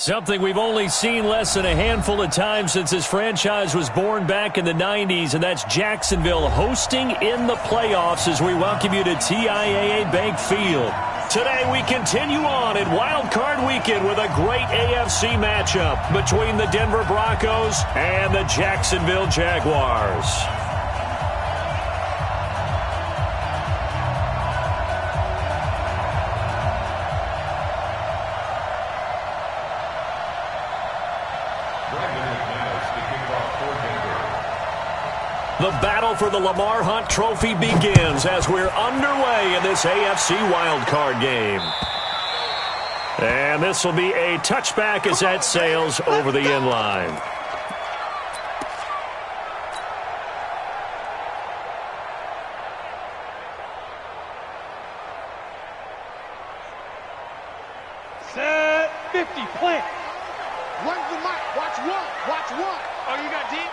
Something we've only seen less than a handful of times since this franchise was born back in the 90s, and that's Jacksonville hosting in the playoffs as we welcome you to TIAA Bank Field. Today we continue on in Wild Card Weekend with a great AFC matchup between the Denver Broncos and the Jacksonville Jaguars. The battle for the Lamar Hunt Trophy begins as we're underway in this AFC wildcard game. And this will be a touchback as that sails over the end line. Set 50, plant. Run the mic. Watch one. Oh, you got deep?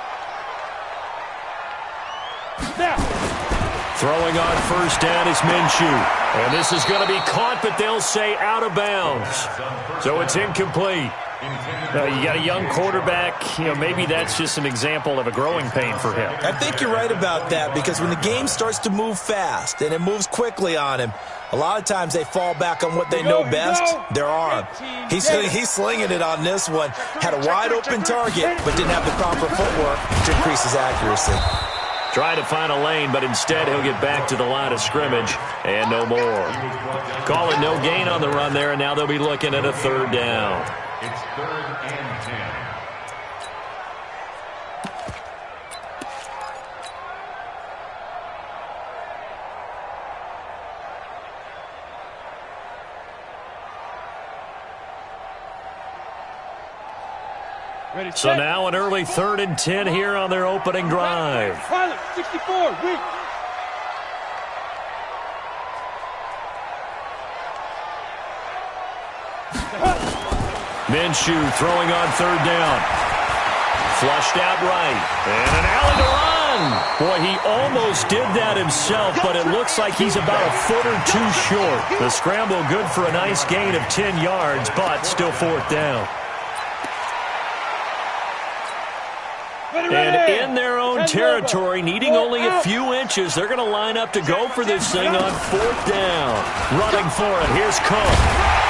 Now. Throwing on first down is Minshew. And this is going to be caught, but they'll say out of bounds. So it's incomplete. You got a young quarterback. Maybe that's just an example of a growing pain for him. I think you're right about that, because when the game starts to move fast and it moves quickly on him, a lot of times they fall back on what they know best, their arm. He's slinging it on this one. Had a wide open target, but didn't have the proper footwork to increase his accuracy. Trying to find a lane, but instead he'll get back to the line of scrimmage and no more. Call it no gain on the run there, and now they'll be looking at a third down. It's 3rd and 10. Ready, So now an early 3rd and 10 here on their opening drive. Pilot, 64, weak. Minshew throwing on 3rd down. Flushed out right. And an alley to run. Boy, he almost did that himself, but it looks like he's about a foot or two short. The scramble good for a nice gain of 10 yards, but still 4th down. And in their own territory, needing only a few inches, they're going to line up to go for this thing on 4th down. Running for it, here's Cook.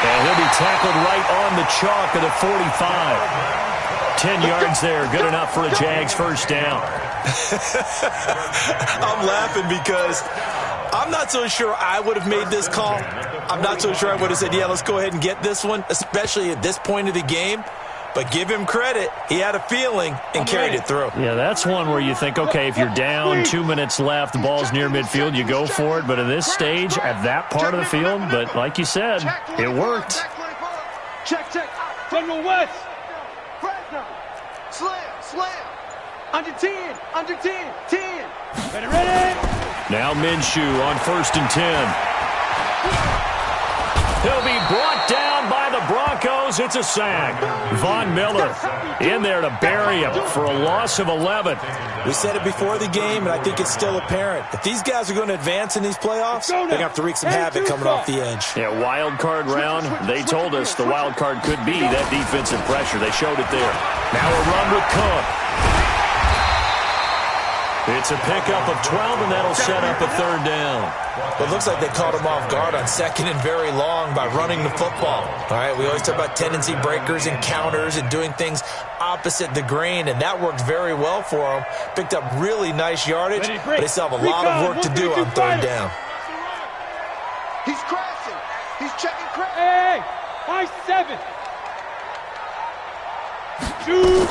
And he'll be tackled right on the chalk of the 45. 10 yards there, good enough for a Jags first down. I'm laughing because I'm not so sure I would have made this call. I'm not so sure I would have said, yeah, let's go ahead and get this one, especially at this point of the game. But give him credit. He had a feeling and carried it through. Yeah, that's one where you think, okay, if you're down, 2 minutes left, the ball's near midfield, you go for it. But at this stage, at that part of the field, but like you said, it worked. Check. General West. Fresno. Slam. Under 10. 10. Ready. Now Minshew on 1st and 10. He'll be brought down by the Broncos. It's a sack. Von Miller in there to bury him for a loss of 11. We said it before the game, and I think it's still apparent. If these guys are going to advance in these playoffs, they're going to have to wreak some havoc coming off the edge. Yeah, wild card round. They told us the wild card could be that defensive pressure. They showed it there. Now a run with Cook. It's a pickup of 12, and that'll set up a 3rd down. Well, it looks like they caught him off guard on 2nd and very long by running the football. All right, we always talk about tendency breakers and counters and doing things opposite the grain, and that worked very well for him. Picked up really nice yardage, but they still have a lot of work to do on 3rd down. He's crashing. He's checking crash. Hey, high 7. Shoot.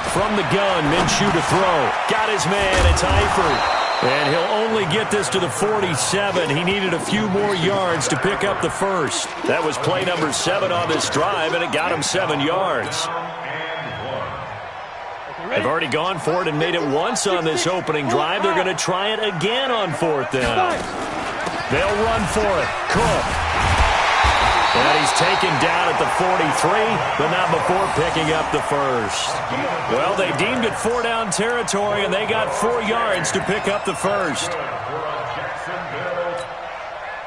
From the gun, Minshew to throw. Got his man, it's Eifert. And he'll only get this to the 47. He needed a few more yards to pick up the first. That was play number 7 on this drive, and it got him 7 yards. They've already gone for it and made it once on this opening drive. They're going to try it again on 4th down. They'll run for it. Cook. And he's taken down at the 43, but not before picking up the first. Well, they deemed it 4-down territory, and they got 4 yards to pick up the first.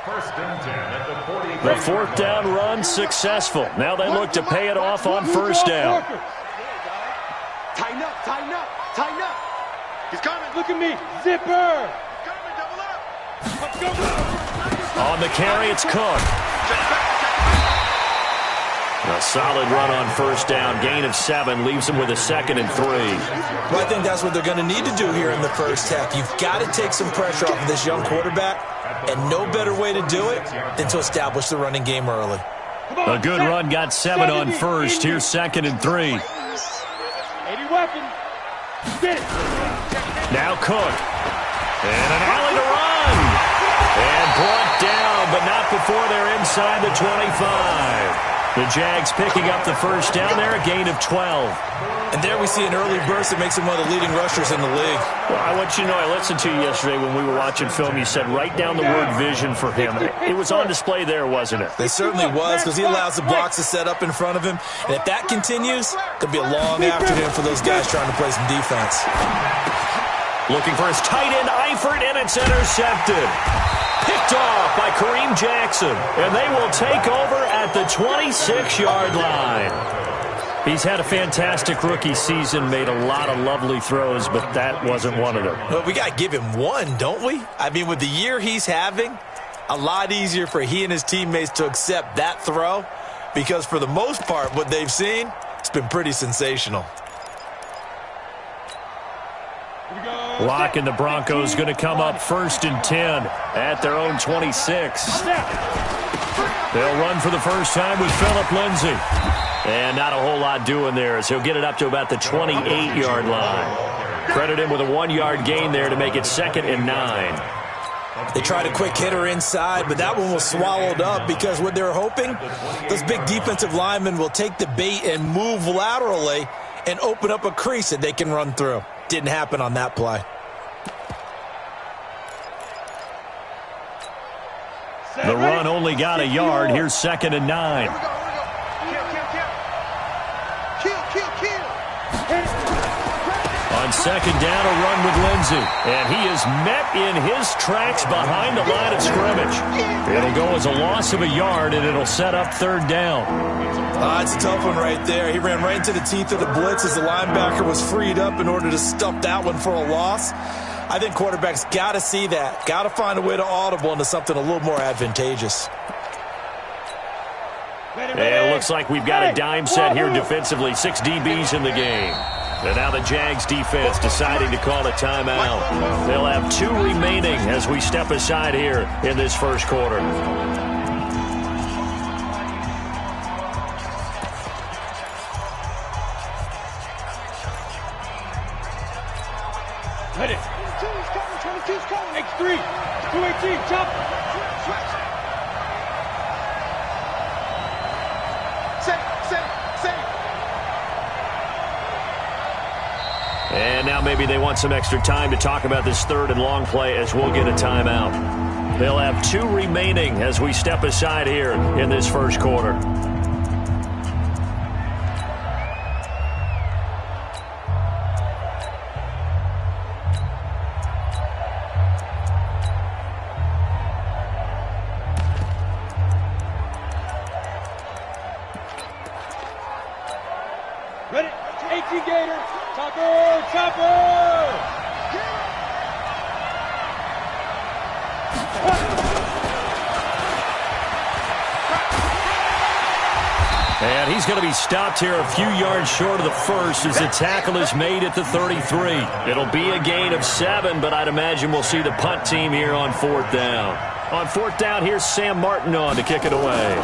1st and 10 at the 45. The fourth down run successful. Now they look to pay it off on first down. Tighten up, tighten up, tighten up. He's coming. Look at me. Zipper. Coming, double up. Let's go. On the carry, it's Cook. A solid run on first down. Gain of 7 leaves them with a 2nd and 3. Well, I think that's what they're going to need to do here in the first half. You've got to take some pressure off of this young quarterback, and no better way to do it than to establish the running game early. A good run got 7 on first. Here's 2nd and 3. 80 weapon. Get it. Now Cook. And an alley to run. And brought down, but not before they're inside the 25. The Jags picking up the first down there, a gain of 12. And there we see an early burst that makes him one of the leading rushers in the league. Well, I want you to know, I listened to you yesterday when we were watching film. You said write down the word vision for him. It was on display there, wasn't it? It certainly was, because he allows the blocks to set up in front of him. And if that continues, there'll be a long afternoon for those guys trying to play some defense. Looking for his tight end, Eifert, and it's intercepted. Picked off by Kareem Jackson, and they will take over at the 26-yard line. He's had a fantastic rookie season, made a lot of lovely throws, but that wasn't one of them. Well, we got to give him one, don't we? I mean, with the year he's having, a lot easier for he and his teammates to accept that throw, because for the most part, what they've seen, it's been pretty sensational. Locke and the Broncos going to come up 1st and 10 at their own 26. They'll run for the first time with Phillip Lindsay. And not a whole lot doing there as he'll get it up to about the 28-yard line. Credit him with a 1-yard gain there to make it 2nd and 9. They tried a quick hitter inside, but that one was swallowed up because what they're hoping, those big defensive linemen will take the bait and move laterally and open up a crease that they can run through. Didn't happen on that play. The run only got a yard. Here's 2nd and 9. Kill. On 2nd down, a run with Lindsay. And he is met in his tracks behind the line of scrimmage. It'll go as a loss of a yard, and it'll set up 3rd down. It's a tough one right there. He ran right into the teeth of the blitz as the linebacker was freed up in order to stuff that one for a loss. I think quarterbacks got to see that. Got to find a way to audible into something a little more advantageous. And it looks like we've got a dime set here defensively. 6 DBs in the game. And now the Jags defense deciding to call a timeout. They'll have 2 remaining as we step aside here in this first quarter. Ready. 22's coming. X3. 218. Chop. And now maybe they want some extra time to talk about this 3rd and long play as we'll get a timeout. They'll have 2 remaining as we step aside here in this first quarter. Ready. 18 Gator. Chopper. And he's going to be stopped here a few yards short of the first as the tackle is made at the 33. It'll be a gain of 7, but I'd imagine we'll see the punt team here on 4th down. On 4th down, here's Sam Martin on to kick it away.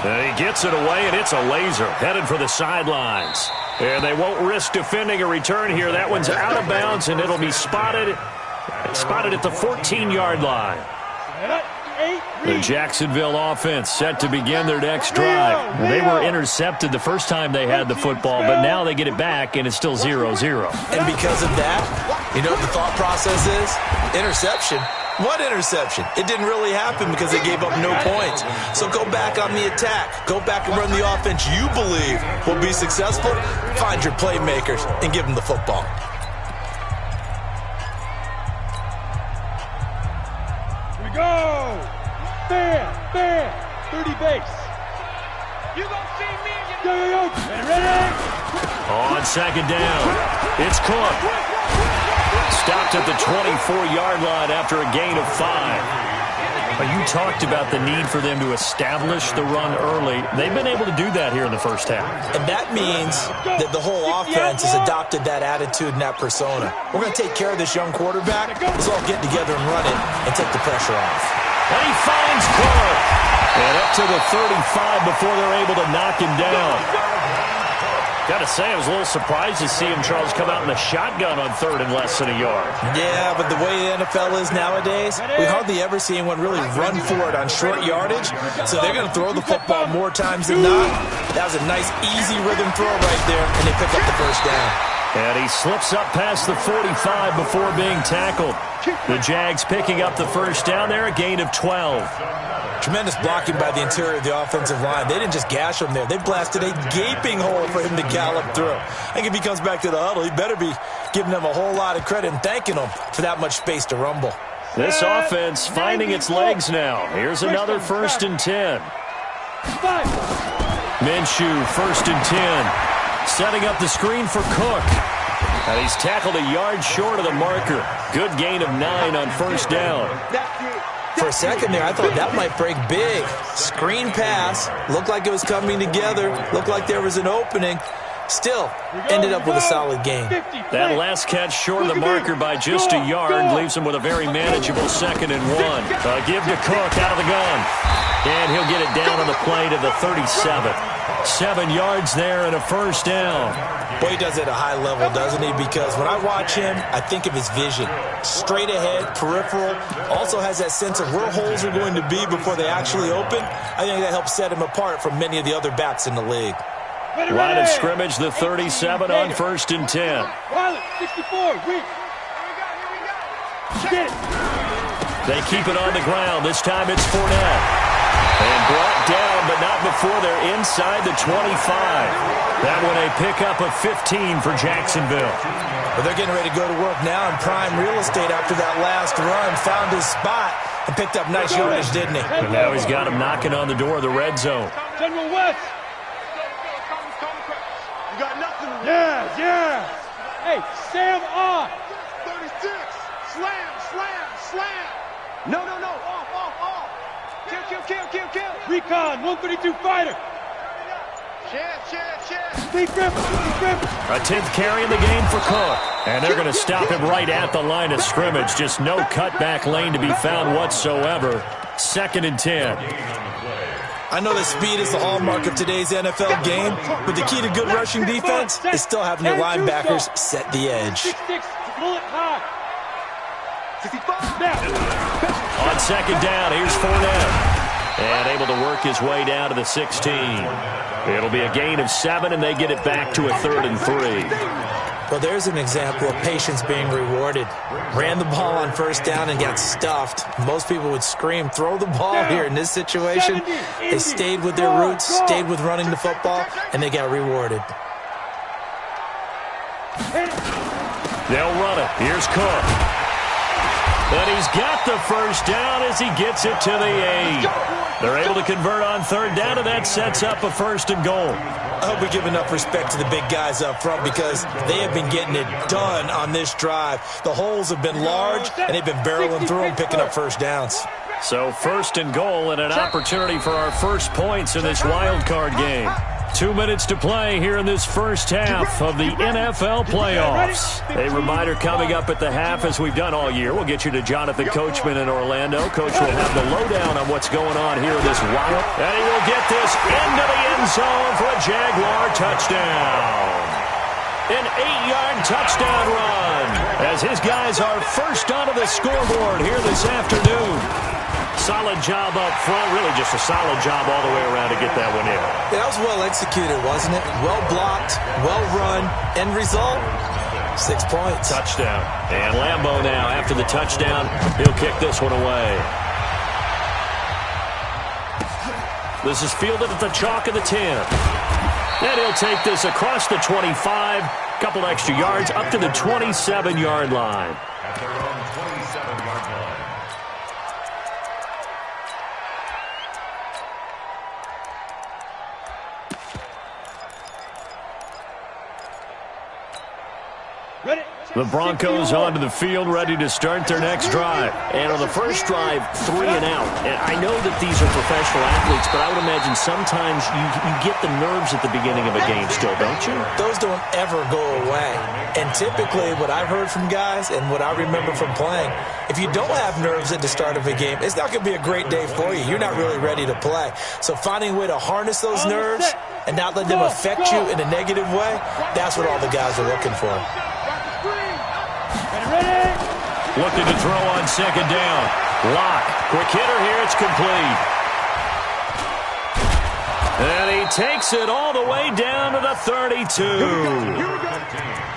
And he gets it away, and it's a laser headed for the sidelines. And they won't risk defending a return here. That one's out of bounds, and it'll be spotted at the 14-yard line. The Jacksonville offense set to begin their next drive. They were intercepted the first time they had the football, but now they get it back, and it's still 0-0. And because of that, you know what the thought process is? Interception. What interception? It didn't really happen because they gave up no points. So go back on the attack. Go back and run the offense you believe will be successful. Find your playmakers and give them the football. Here we go. Fair. 30 base. You gonna see me? Yo. Ready? On second down, it's Cook. Stopped at the 24-yard line after a gain of 5. You talked about the need for them to establish the run early. They've been able to do that here in the first half. And that means that the whole offense has adopted that attitude and that persona. We're going to take care of this young quarterback. Let's all get together and run it and take the pressure off. And he finds Cook. And up to the 35 before they're able to knock him down. Got to say, I was a little surprised to see him, Charles, come out in the shotgun on third and less than a yard. Yeah, but the way the NFL is nowadays, we hardly ever see anyone really run for it on short yardage. So they're going to throw the football more times than not. That was a nice, easy rhythm throw right there, and they pick up the first down. And he slips up past the 45 before being tackled. The Jags picking up the first down there, a gain of 12. Tremendous blocking by the interior of the offensive line. They didn't just gash him there. They blasted a gaping hole for him to gallop through. I think if he comes back to the huddle, he better be giving them a whole lot of credit and thanking them for that much space to rumble. This offense finding its legs now. Here's another 1st and 10. Minshew, 1st and 10. Setting up the screen for Cook. And he's tackled a yard short of the marker. Good gain of 9 on first down. For a second there, I thought that might break big. Screen pass. Looked like it was coming together. Looked like there was an opening. Still, ended up with a solid gain. That last catch short of the marker by just a yard leaves him with a very manageable 2nd and 1. Give to Cook out of the gun. And he'll get it down on the play to the 37. 7 yards there and a first down. Boy, he does it at a high level, doesn't he? Because when I watch him, I think of his vision. Straight ahead, peripheral. Also has that sense of where holes are going to be before they actually open. I think that helps set him apart from many of the other backs in the league. Line of scrimmage, the 37 on 1st and 10. 64, They keep it on the ground. This time it's Fournette. And brought down, but not before they're inside the 25. That one a pickup of 15 for Jacksonville. Well, they're getting ready to go to work now in prime real estate after that last run. Found his spot and picked up nice yardage, didn't he? And now he's got him knocking on the door of the red zone. General West. You got nothing. Yeah. Hey, Sam on. 36. Slam. No. Off. Kill. Recon, 132 fighter. Chance. Steve Griffin. A 10th carry in the game for Cook. And they're going to stop him right at the line of scrimmage. Just no cutback lane to be found whatsoever. 2nd and 10. I know that speed is the hallmark of today's NFL game, but the key to good rushing defense is still having your linebackers set the edge. 66, bullet high. 65. On 2nd down, here's Fournette. And able to work his way down to the 16. It'll be a gain of 7, and they get it back to a 3rd and 3. Well, there's an example of patience being rewarded. Ran the ball on first down and got stuffed. Most people would scream, throw the ball here. In this situation, they stayed with their roots, stayed with running the football, and they got rewarded. They'll run it. Here's Cook. And he's got the first down as he gets it to the 8. They're able to convert on 3rd down, and that sets up a 1st and goal. I hope we give enough respect to the big guys up front because they have been getting it done on this drive. The holes have been large, and they've been barreling through them, picking up first downs. So 1st and goal and an opportunity for our first points in this wild card game. 2 minutes to play here in this first half of the NFL playoffs. A reminder coming up at the half, as we've done all year. We'll get you to Jonathan Coachman in Orlando. Coach will have the lowdown on what's going on here in this wild. And he will get this into the end zone for a Jaguar touchdown. An 8-yard touchdown run as his guys are first onto the scoreboard here this afternoon. Solid job up front, really just a solid job all the way around to get that one in. Yeah, that was well executed, wasn't it? Well blocked, well run. End result, 6 points. Touchdown. And Lambeau now, after the touchdown, he'll kick this one away. This is fielded at the chalk of the 10. And he'll take this across the 25, couple extra yards, up to the 27-yard line. At their own 27-yard line. The Broncos onto the field, ready to start their next drive. And on the first drive, 3 and out. And I know that these are professional athletes, but I would imagine sometimes you get the nerves at the beginning of a game still, don't you? Those don't ever go away. And typically what I've heard from guys and what I remember from playing, if you don't have nerves at the start of a game, it's not going to be a great day for you. You're not really ready to play. So finding a way to harness those nerves and not let them affect you in a negative way, that's what all the guys are looking for. Looking to throw on second down. Lock. Quick hitter here. It's complete. And he takes it all the way down to the 32.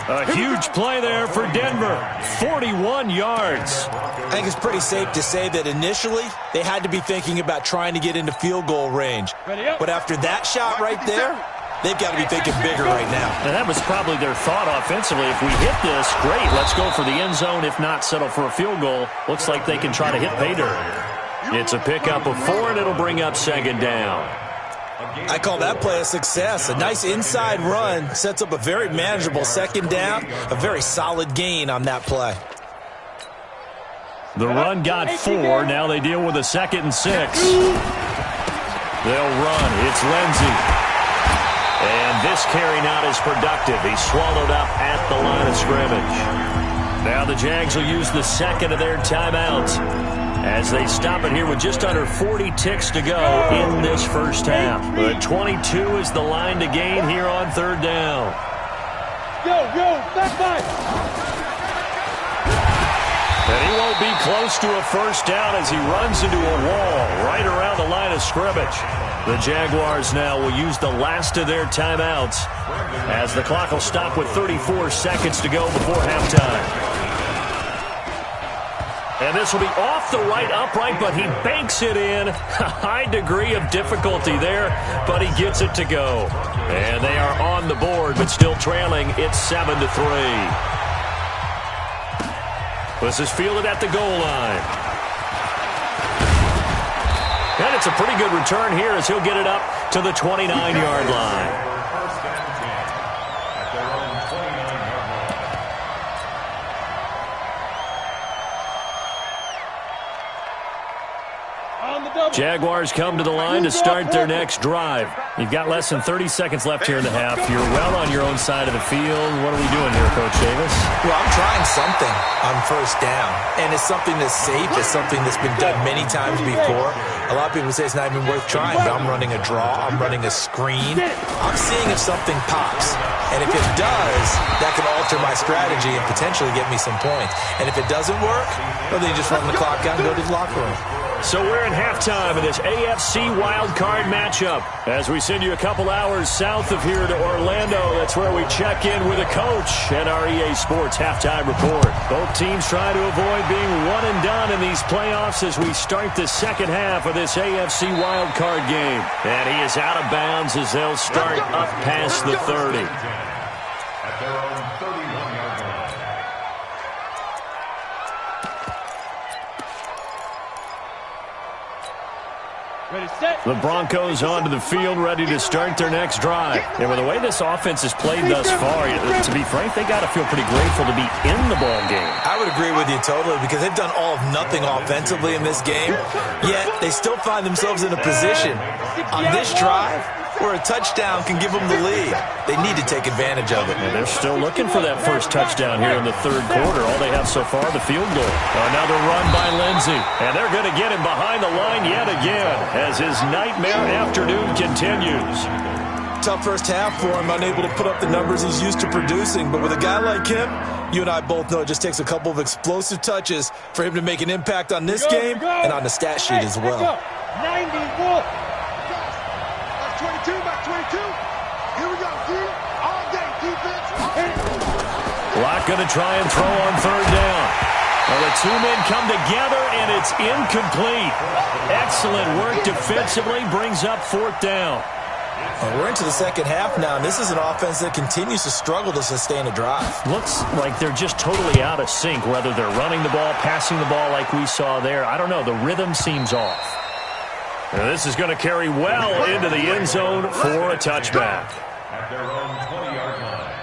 A huge play there for Denver. 41 yards. I think it's pretty safe to say that initially they had to be thinking about trying to get into field goal range. But after that shot right there, they've got to be thinking bigger right now. And that was probably their thought offensively. If we hit this, great, let's go for the end zone. If not, settle for a field goal. Looks like they can try to hit pay dirt. It's a pickup of 4, and it'll bring up second down. I call that play a success. A nice inside run sets up a very manageable second down, a very solid gain on that play. The run got 4. Now they deal with a 2nd and 6. They'll run. It's Lindsey. And this carry not as productive. He's swallowed up at the line of scrimmage. Now the Jags will use the second of their timeouts as they stop it here with just under 40 ticks to go in this first half. But 22 is the line to gain here on third down. Back five. And he won't be close to a first down as he runs into a wall right around the line of scrimmage. The Jaguars now will use the last of their timeouts as the clock will stop with 34 seconds to go before halftime. And this will be off the right upright, but he banks it in. A high degree of difficulty there, but he gets it to go. And they are on the board, but still trailing. It's 7-3. This is fielded at the goal line. And it's a pretty good return here as he'll get it up to the 29-yard line. Jaguars come to the line to start their next drive. You've got less than 30 seconds left here in the half. You're well on your own side of the field. What are we doing here, Coach Davis? Well, I'm trying something on first down, and it's something that's safe. It's something that's been done many times before. A lot of people say it's not even worth trying, but I'm running a draw. I'm running a screen. I'm seeing if something pops. And if it does, that can alter my strategy and potentially get me some points. And if it doesn't work, well, then you just run the clock out and go to the locker room. So we're in halftime of this AFC wildcard matchup as we send you a couple hours south of here to Orlando. That's where we check in with a coach and our EA Sports halftime report. Both teams try to avoid being one and done in these playoffs as we start the second half of this AFC wildcard game. And he is out of bounds as they'll start up past the 30. At their own 31-yard line. The Broncos onto the field, ready to start their next drive. And with the way this offense has played thus far, to be frank, they got to feel pretty grateful to be in the ball game. I would agree with you totally because they've done all of nothing offensively in this game, yet they still find themselves in a position on this drive where a touchdown can give them the lead. They need to take advantage of it. And they're still looking for that first touchdown here in the third quarter. All they have so far, the field goal. Another run by Lindsey. And they're going to get him behind the line yet again as his nightmare afternoon continues. Tough first half for him, unable to put up the numbers he's used to producing. But with a guy like him, you and I both know it just takes a couple of explosive touches for him to make an impact on this game and on the stat sheet as well. 91. 22, back 22. Here we go, D. All day defense. Lock going to try and throw on third down. Well, the two men come together, and it's incomplete. Excellent work defensively, brings up fourth down. Well, we're into the second half now, and this is an offense that continues to struggle to sustain a drive. Looks like they're just totally out of sync, whether they're running the ball, passing the ball like we saw there. I don't know. The rhythm seems off. And this is going to carry well into the end zone for a touchback. At their own 20-yard line.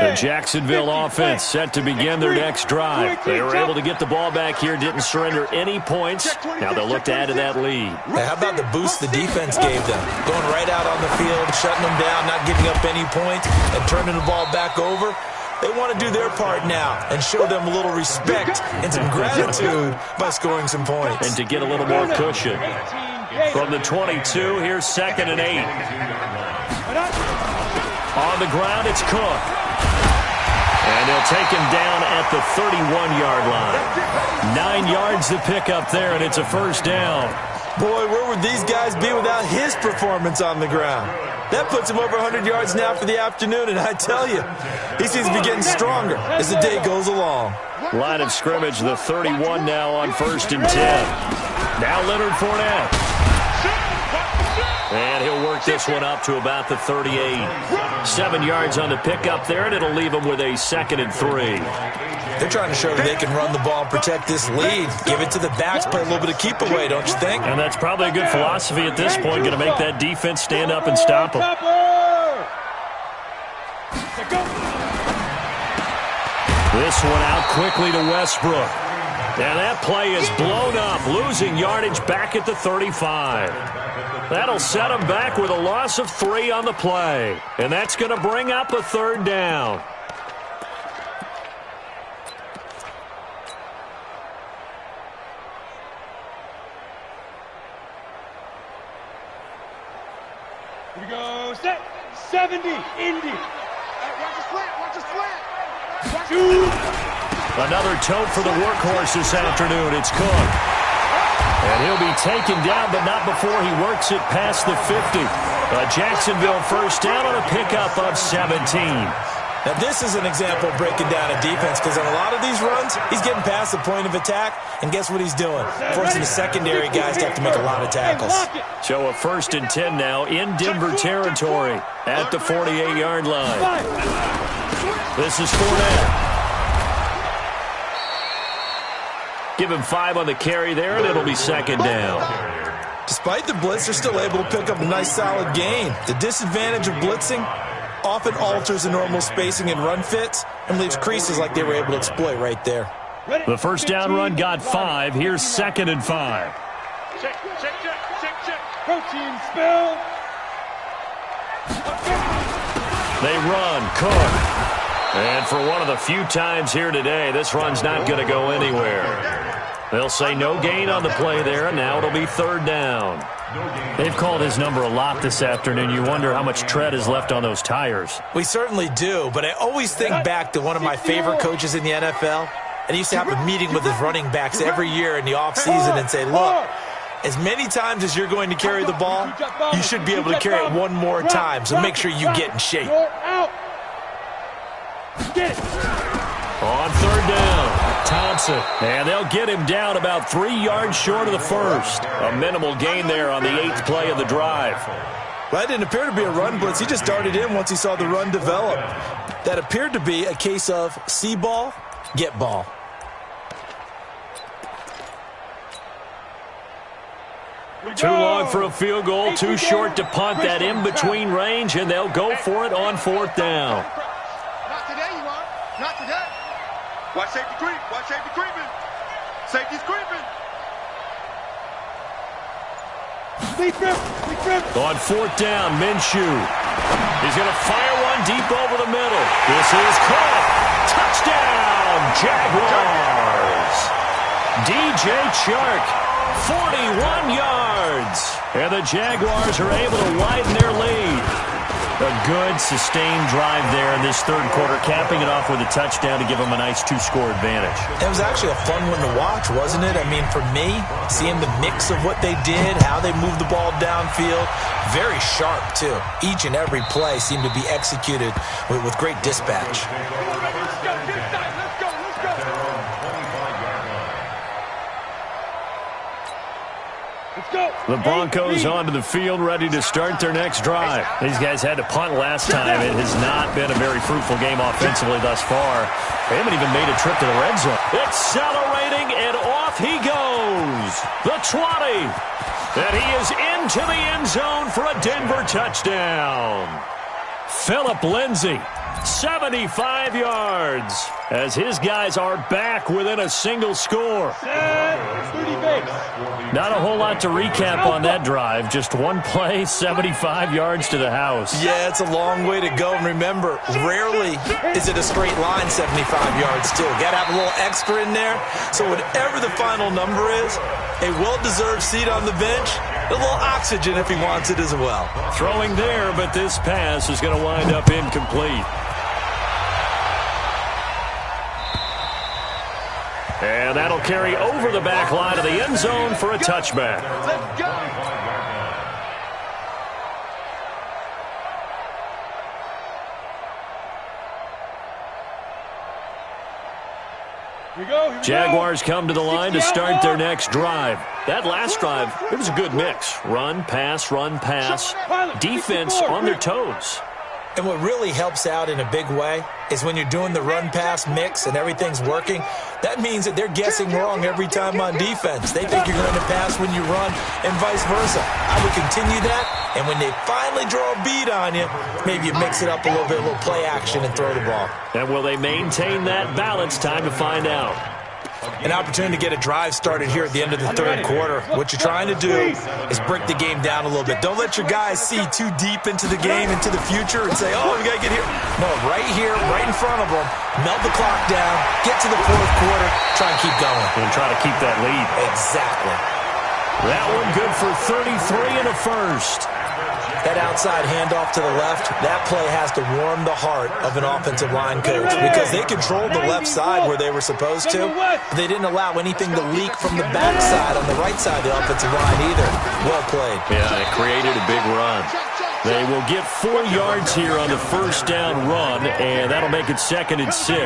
The Jacksonville offense set to begin their next drive. They were able to get the ball back here, didn't surrender any points. Now they'll look to add to that lead. Hey, how about the boost the defense gave them? Going right out on the field, shutting them down, not giving up any points, and turning the ball back over. They want to do their part now and show them a little respect and some gratitude by scoring some points. And to get a little more cushion. From the 22, here's 2nd and 8. On the ground, it's Cook. And they'll take him down at the 31-yard line. 9 yards to pick up there, and it's a first down. Boy, where would these guys be without his performance on the ground? That puts him over 100 yards now for the afternoon, and I tell you, he seems to be getting stronger as the day goes along. Line of scrimmage, the 31 now on 1st and 10. Now Leonard Fournette. And he'll work this one up to about the 38. 7 yards on the pickup there, and it'll leave him with a 2nd and 3. They're trying to show that they can run the ball and protect this lead. Give it to the backs, play a little bit of keep away, don't you think? And that's probably a good philosophy at this point, going to make that defense stand up and stop them. This one out quickly to Westbrook. And that play is blown up, losing yardage back at the 35. That'll set him back with a loss of 3 on the play. And that's going to bring up a 3rd down. Here we go. Set. 70. Indy. Watch the slant. Watch the slant. Another tote for the workhorse this afternoon. It's Cook. And he'll be taken down, but not before he works it past the 50. A Jacksonville first down on a pickup of 17. Now, this is an example of breaking down a defense, because on a lot of these runs, he's getting past the point of attack, and guess what he's doing? Forcing the secondary guys to have to make a lot of tackles. So a 1st and 10 now in Denver territory at the 48-yard line. This is Fournette. Give him 5 on the carry there, and it'll be 2nd down. Despite the blitz, they're still able to pick up a nice, solid gain. The disadvantage of blitzing often alters the normal spacing and run fits and leaves creases like they were able to exploit right there. The first down run got 5. Here's 2nd and 5. Check, check, check, check, check. Protein spill. They run. Cook. And for one of the few times here today, this run's not going to go anywhere. They'll say no gain on the play there, and now it'll be 3rd down. They've called his number a lot this afternoon. You wonder how much tread is left on those tires. We certainly do, but I always think back to one of my favorite coaches in the NFL, and he used to have a meeting with his running backs every year in the offseason and say, look, as many times as you're going to carry the ball, you should be able to carry it one more time, so make sure you get in shape. On 3rd down, Thompson. And they'll get him down about 3 yards short of the first. A minimal gain there on the 8th play of the drive. Well, that didn't appear to be a run blitz. He just darted in once he saw the run develop. That appeared to be a case of see ball, get ball. Too long for a field goal, too short to punt. That in-between range, and they'll go for it on 4th down. Not today, you are. Not today. Watch safety creep. Watch safety creeping. Safety's creeping. On 4th down, Minshew. He's going to fire one deep over the middle. This is caught. Touchdown, Jaguars. DJ Chark, 41 yards. And the Jaguars are able to widen their lead. A good, sustained drive there in this 3rd quarter, capping it off with a touchdown to give them a nice 2-score advantage. It was actually a fun one to watch, wasn't it? I mean, for me, seeing the mix of what they did, how they moved the ball downfield, very sharp, too. Each and every play seemed to be executed with great dispatch. The Broncos onto the field, ready to start their next drive. These guys had to punt last time. It has not been a very fruitful game offensively thus far. They haven't even made a trip to the red zone. Accelerating, and off he goes. The 20. And he is into the end zone for a Denver touchdown. Phillip Lindsay 75 yards as his guys are back within a single score. Not a whole lot to recap on that drive. Just one play, 75 yards to the house. Yeah, it's a long way to go. And remember, rarely is it a straight line 75 yards, too. Got to have a little extra in there. So whatever the final number is, a well-deserved seat on the bench, a little oxygen if he wants it as well. Throwing there, but this pass is going to wind up incomplete. And that'll carry over the back line of the end zone for a touchback. Let's go. Jaguars come to the line to start their next drive. That last drive, it was a good mix. Run, pass, defense on their toes. And what really helps out in a big way is when you're doing the run-pass mix and everything's working, that means that they're guessing wrong every time on defense. They think you're going to pass when you run and vice versa. I would continue that, and when they finally draw a beat on you, maybe you mix it up a little bit, a little play action and throw the ball. And will they maintain that balance? Time to find out. An opportunity to get a drive started here at the end of the third quarter. What you're trying to do is break the game down a little bit. Don't let your guys see too deep into the game, into the future, and say, oh, we got to get here. No, right here, right in front of them, melt the clock down, get to the fourth quarter, try and keep going. And try to keep that lead. Exactly. That one good for 33 and a first. That outside handoff to the left, that play has to warm the heart of an offensive line coach because they controlled the left side where they were supposed to. But they didn't allow anything to leak from the backside on the right side of the offensive line either. Well played. Yeah, it created a big run. They will get 4 yards here on the first down run, and that'll make it 2nd and 6.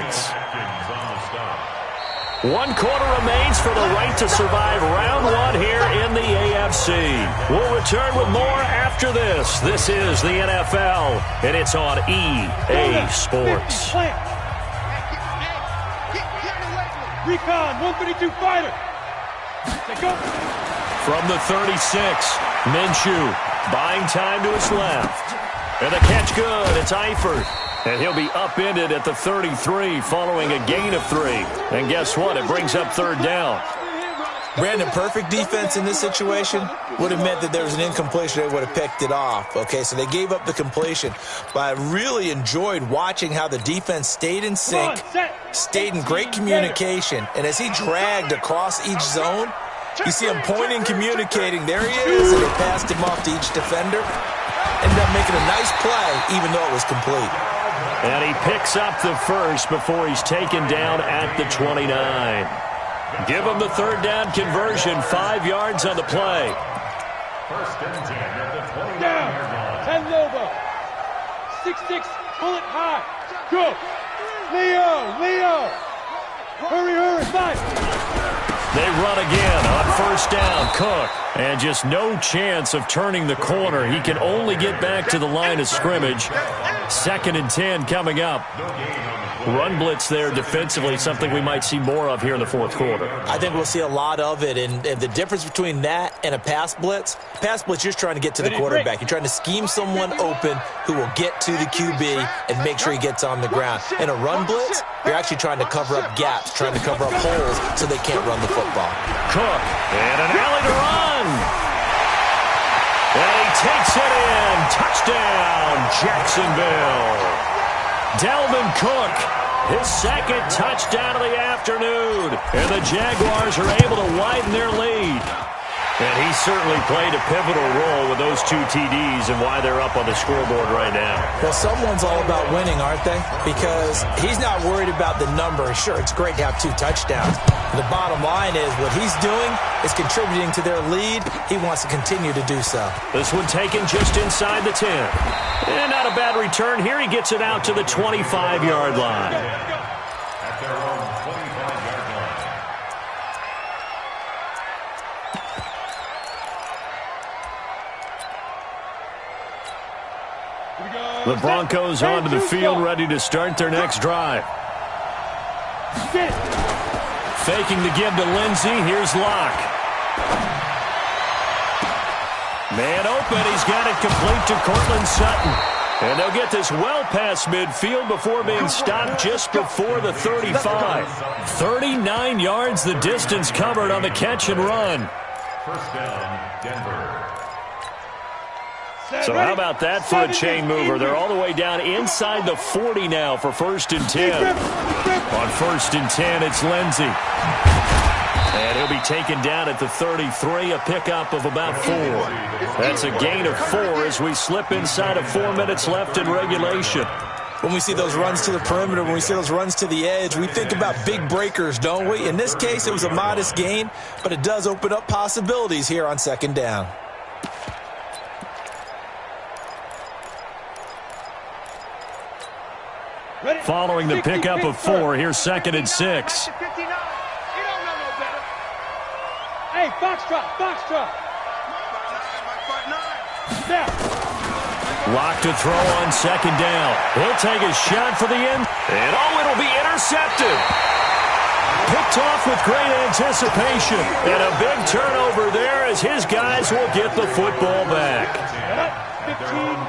1 quarter remains for the right to survive round 1 here in the AFC. We'll return with more after this. This is the NFL, and it's on EA Sports. Recon, 132 fighter. From the 36, Minshew buying time to his left. And the catch good. It's Eifert. And he'll be upended at the 33 following a gain of 3. And guess what? It brings up 3rd down. Brandon, perfect defense in this situation would have meant that there was an incompletion. They would have picked it off. Okay, so they gave up the completion. But I really enjoyed watching how the defense stayed in sync, stayed in great communication. And as he dragged across each zone, you see him pointing, communicating. There he is, and they passed him off to each defender. Ended up making a nice play, even though it was complete. And he picks up the first before he's taken down at the 29. Give him the 3rd down conversion, 5 yards on the play. First and 10 at the 29-yard Down, 10 Lobo. 6-6, pull it high. Go. Leo. Hurry, 5. They run again on 1st down. Cook. And just no chance of turning the corner. He can only get back to the line of scrimmage. 2nd and 10 coming up. Run blitz there defensively, something we might see more of here in the 4th quarter. I think we'll see a lot of it, and the difference between that and a pass blitz, you're just trying to get to the quarterback. You're trying to scheme someone open who will get to the QB and make sure he gets on the ground. In a run blitz, you're actually trying to cover up gaps, trying to cover up holes so they can't run the football. Cook, and an alley to run. And he takes it in. Touchdown, Jacksonville. Dalvin Cook, his 2nd touchdown of the afternoon. And the Jaguars are able to widen their lead. And he certainly played a pivotal role with those 2 TDs and why they're up on the scoreboard right now. Well, someone's all about winning, aren't they? Because he's not worried about the number. Sure, it's great to have 2 touchdowns. But the bottom line is what he's doing is contributing to their lead. He wants to continue to do so. This one taken just inside the 10. And not a bad return here. He gets it out to the 25-yard line. At their own 25-yard line. The Broncos onto the field, ready to start their next drive. Faking the give to Lindsey. Here's Locke. Man open. He's got it complete to Cortland Sutton. And they'll get this well past midfield before being stopped just before the 35. 39 yards the distance covered on the catch and run. First down, Denver. So how about that for a chain mover? They're all the way down inside the 40 now for 1st and 10. On 1st and 10, it's Lindsey. And he'll be taken down at the 33, a pickup of about 4. That's a gain of 4 as we slip inside of 4 minutes left in regulation. When we see those runs to the perimeter, when we see those runs to the edge, we think about big breakers, don't we? In this case, it was a modest gain, but it does open up possibilities here on 2nd down. Following the pickup of 4, here's 2nd and 6. Hey, box drop, box drop. Lock to throw on 2nd down. He'll take a shot for the end. And it'll be intercepted. Picked off with great anticipation. And a big turnover there as his guys will get the football back.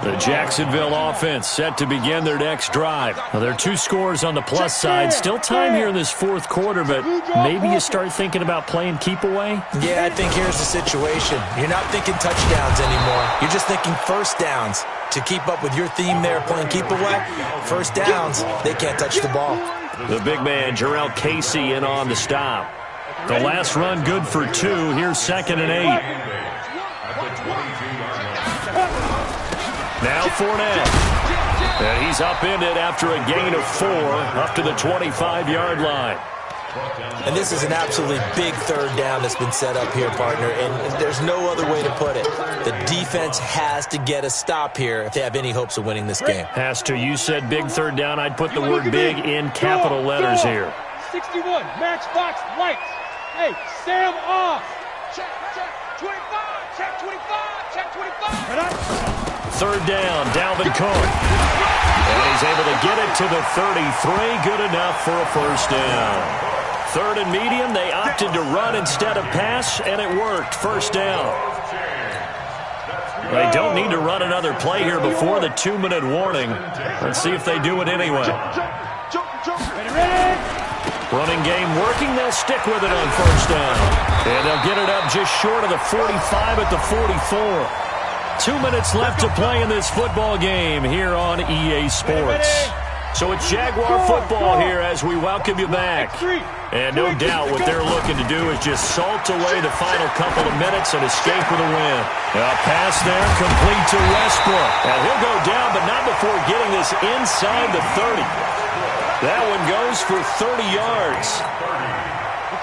The Jacksonville offense set to begin their next drive. Well, there are 2 scores on the plus side. Still time here in this 4th quarter, but maybe you start thinking about playing keep away? Yeah, I think here's the situation. You're not thinking touchdowns anymore. You're just thinking 1st downs. To keep up with your theme there, playing keep away, 1st downs, they can't touch the ball. The big man, Jarrell Casey, in on the stop. The last run good for 2. Here's 2nd and 8. Now Fournette. And he's upended after a gain of 4 up to the 25-yard line. And this is an absolutely big 3rd down that's been set up here, partner, and there's no other way to put it. The defense has to get a stop here if they have any hopes of winning this game. Has to. You said big 3rd down. I'd put the word big in capital letters here. 61, matchbox lights. Hey, Sam off. Check, 25, check 25, check 25. 3rd down, Dalvin Cook. And he's able to get it to the 33. Good enough for a 1st down. 3rd and medium, they opted to run instead of pass, and it worked. 1st down. They don't need to run another play here before the 2-minute warning. Let's see if they do it anyway. Running game working. They'll stick with it on 1st down. And they'll get it up just short of the 45 at the 44. 2 minutes left to play in this football game here on EA Sports. So it's Jaguar football here as we welcome you back. And no doubt what they're looking to do is just salt away the final couple of minutes and escape with a win. A pass there complete to Westbrook. And he'll go down, but not before getting this inside the 30. That one goes for 30 yards.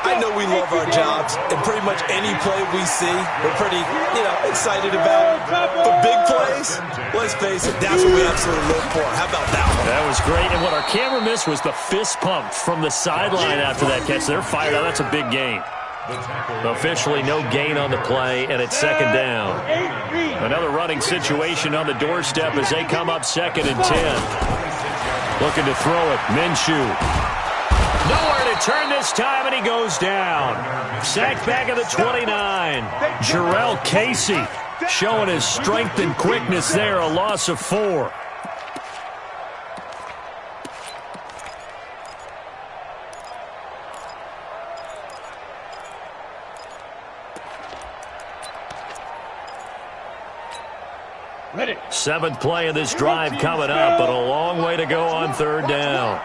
I know we love our jobs, and pretty much any play we see, we're pretty, excited about. But big plays, let's face it, that's what we absolutely live for. How about that one? That was great, and what our camera missed was the fist pump from the sideline after that catch. They're fired out. That's a big gain. Officially no gain on the play, and it's 2nd down. Another running situation on the doorstep as they come up 2nd and 10. Looking to throw it, Minshew. Nowhere to turn this time, and he goes down. Sacked back at the 29. Jarrell Casey showing his strength and quickness there, a loss of 4. Ready. 7th play of this drive coming up, but a long way to go on 3rd down.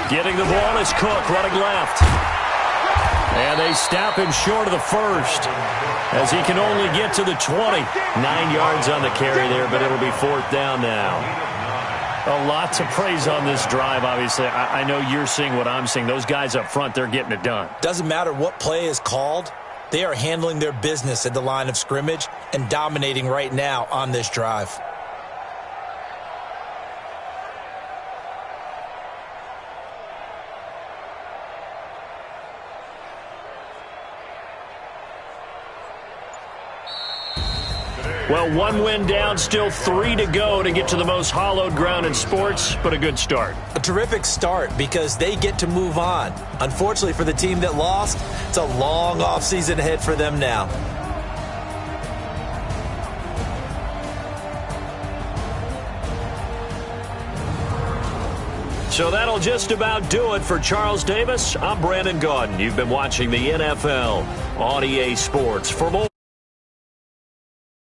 Getting the ball is Cook, running left. And they stop him short of the 1st as he can only get to the 20. 9 yards on the carry there, but it'll be 4th down now. A lot to praise on this drive, obviously. I know you're seeing what I'm seeing. Those guys up front, they're getting it done. Doesn't matter what play is called. They are handling their business at the line of scrimmage and dominating right now on this drive. Well, 1 win down, still 3 to go to get to the most hallowed ground in sports, but a good start. A terrific start because they get to move on. Unfortunately for the team that lost, it's a long offseason ahead for them now. So that'll just about do it for Charles Davis. I'm Brandon Gaudin. You've been watching the NFL on EA Sports. For more